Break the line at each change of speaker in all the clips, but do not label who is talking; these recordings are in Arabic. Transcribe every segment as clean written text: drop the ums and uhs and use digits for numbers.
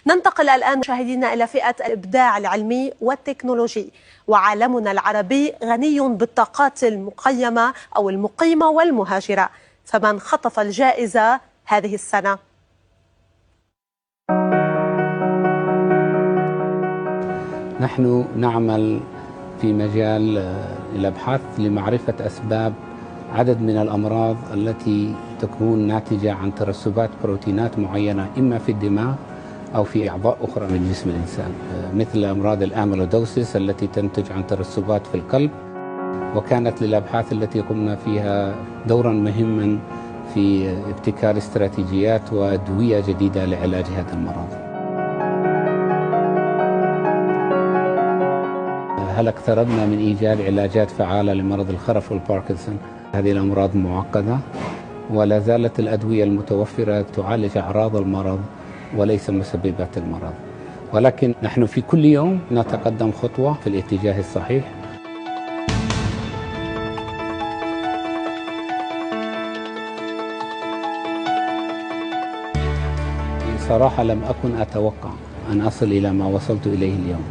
ننتقل الآن مشاهدينا إلى فئة الإبداع العلمي والتكنولوجي. وعالمنا العربي غني بالطاقات المقيمة أو المقيمة والمهاجرة، فمن خطف الجائزة هذه السنة؟
نحن نعمل في مجال الأبحاث لمعرفة أسباب عدد من الأمراض التي تكون ناتجة عن ترسبات بروتينات معينة إما في الدماغ أو في أعضاء أخرى من جسم الإنسان، مثل أمراض الأميلودوسيس التي تنتج عن ترسبات في القلب. وكانت للأبحاث التي قمنا فيها دورا مهما في ابتكار استراتيجيات وأدوية جديدة لعلاج هذا المرض. هل اقتربنا من إيجاد علاجات فعالة لمرض الخرف والباركنسون؟ هذه الأمراض معقدة ولا زالت الأدوية المتوفرة تعالج أعراض المرض وليس مسببات المرض، ولكن نحن في كل يوم نتقدم خطوة في الاتجاه الصحيح. بصراحة لم أكن أتوقع أن أصل إلى ما وصلت إليه اليوم.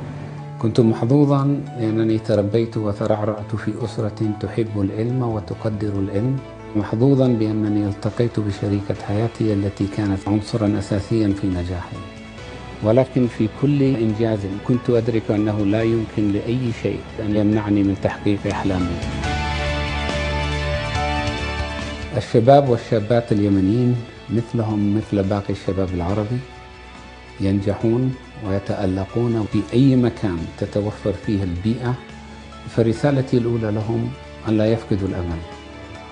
كنت محظوظا لأنني تربيت وترعرعت في أسرة تحب العلم وتقدر العلم، محظوظا بأنني التقيت بشريكة حياتي التي كانت عنصرا أساسيا في نجاحي. ولكن في كل إنجاز كنت أدرك أنه لا يمكن لأي شيء أن يمنعني من تحقيق أحلامي. الشباب والشابات اليمنيين مثلهم مثل باقي الشباب العربي ينجحون ويتألقون في أي مكان تتوفر فيه البيئة. فرسالتي الأولى لهم أن لا يفقدوا الأمل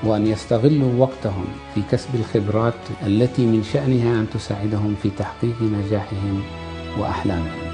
وأن يستغلوا وقتهم في كسب الخبرات التي من شأنها أن تساعدهم في تحقيق نجاحهم وأحلامهم.